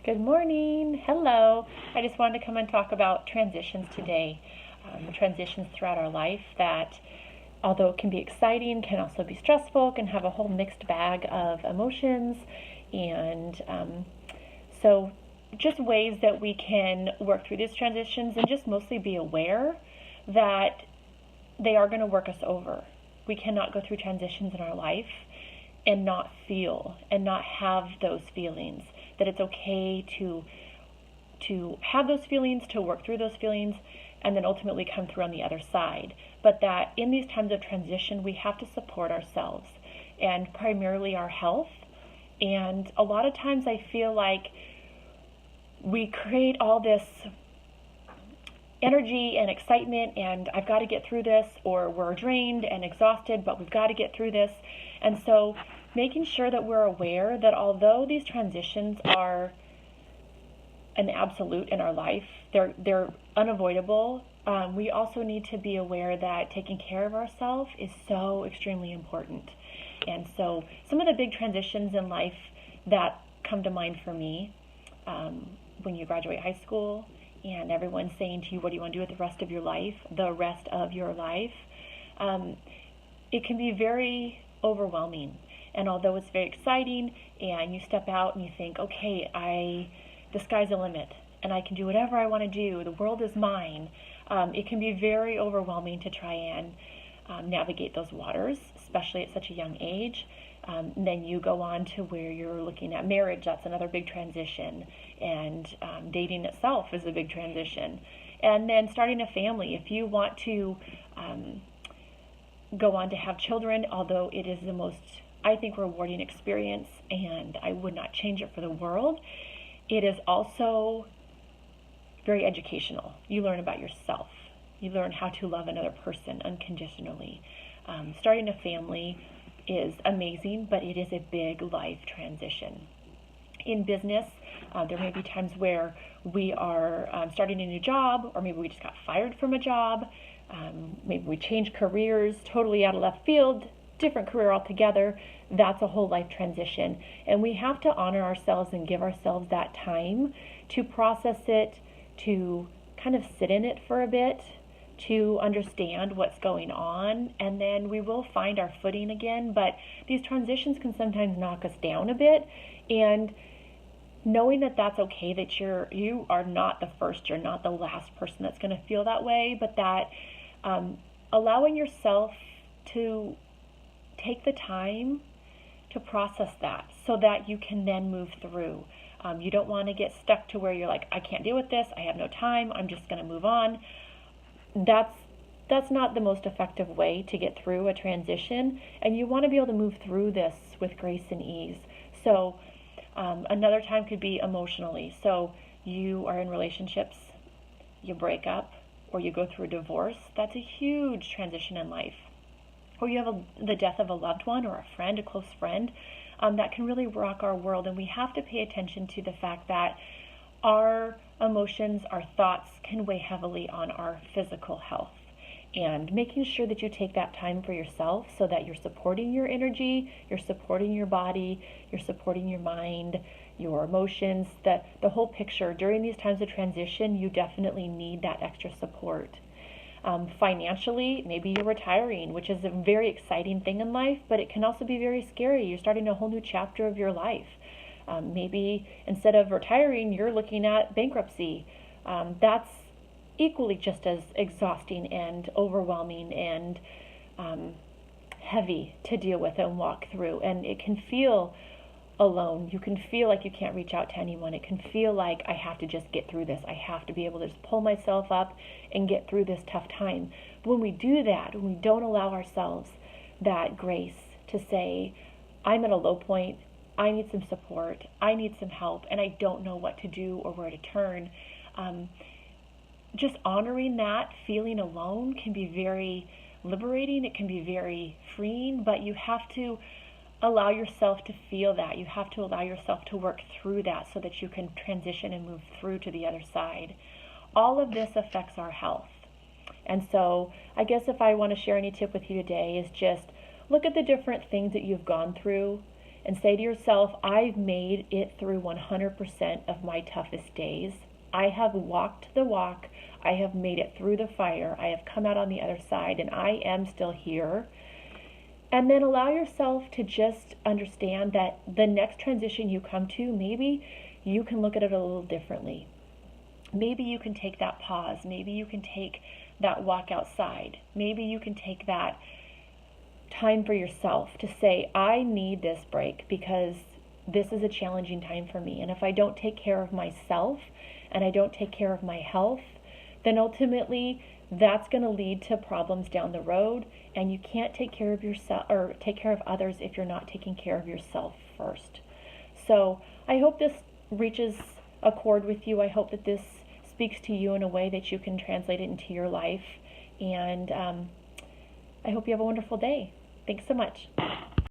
Good morning. Hello. I just wanted to come and talk about transitions today. Transitions throughout our life that, although it can be exciting, can also be stressful, can have a whole mixed bag of emotions. And so, just ways that we can work through these transitions and just mostly be aware that they are going to work us over. We cannot go through transitions in our life and not feel and not have those feelings, that it's okay to have those feelings, to work through those feelings, and then ultimately come through on the other side. But that in these times of transition, we have to support ourselves and primarily our health. And a lot of times I feel like we create all this energy and excitement and I've got to get through this, or we're drained and exhausted, but we've got to get through this. And so making sure that we're aware that although these transitions are an absolute in our life, they're unavoidable, we also need to be aware that taking care of ourselves is so extremely important. And so some of the big transitions in life that come to mind for me, when you graduate high school and everyone's saying to you, what do you want to do with the rest of your life? It can be very overwhelming. And although it's very exciting and you step out and you think, okay, the sky's the limit and I can do whatever I want to do, the world is mine, it can be very overwhelming to try and navigate those waters, especially at such a young age. Then you go on to where you're looking at marriage. That's another big transition. And dating itself is a big transition. And then starting a family. If you want to go on to have children, although it is the most, I think, rewarding experience, and I would not change it for the world, it is also very educational. You learn about yourself. You learn how to love another person unconditionally. Starting a family is amazing, but it is a big life transition. In business, there may be times where we are starting a new job, or maybe we just got fired from a job. Maybe we change careers totally out of left field, different career altogether. That's a whole life transition. And we have to honor ourselves and give ourselves that time to process it, to kind of sit in it for a bit, to understand what's going on, and then we will find our footing again. But these transitions can sometimes knock us down a bit, and knowing that that's okay, that you are not the first, you're not the last person that's going to feel that way, but that allowing yourself to take the time to process that so that you can then move through. You don't want to get stuck to where you're like, I can't deal with this, I have no time, I'm just going to move on. That's not the most effective way to get through a transition, and you want to be able to move through this with grace and ease. So another time could be emotionally. So you are in relationships, you break up, or you go through a divorce. That's a huge transition in life. Or you have the death of a loved one or a friend, a close friend, that can really rock our world. And we have to pay attention to the fact that our emotions, our thoughts can weigh heavily on our physical health. And making sure that you take that time for yourself so that you're supporting your energy, you're supporting your body, you're supporting your mind, your emotions, the whole picture. During these times of transition, you definitely need that extra support. Financially, maybe you're retiring, which is a very exciting thing in life, but it can also be very scary. You're starting a whole new chapter of your life. Maybe instead of retiring, you're looking at bankruptcy. That's equally just as exhausting and overwhelming and heavy to deal with and walk through. And it can feel alone. You can feel like you can't reach out to anyone. It can feel like I have to just get through this. I have to be able to just pull myself up and get through this tough time. But when we do that, when we don't allow ourselves that grace to say, I'm at a low point, I need some support, I need some help, and I don't know what to do or where to turn. Just honoring that feeling alone can be very liberating. It can be very freeing, but you have to allow yourself to feel that. You have to allow yourself to work through that so that you can transition and move through to the other side. All of this affects our health. And so I guess if I want to share any tip with you today is just look at the different things that you've gone through and say to yourself, I've made it through 100% of my toughest days. I have walked the walk. I have made it through the fire. I have come out on the other side, and I am still here. And then allow yourself to just understand that the next transition you come to, maybe you can look at it a little differently. Maybe you can take that pause. Maybe you can take that walk outside. Maybe you can take that time for yourself to say, I need this break because this is a challenging time for me. And if I don't take care of myself and I don't take care of my health, then ultimately that's going to lead to problems down the road. And you can't take care of yourself or take care of others if you're not taking care of yourself first. So I hope this reaches a chord with you. I hope that this speaks to you in a way that you can translate it into your life. And I hope you have a wonderful day. Thanks so much.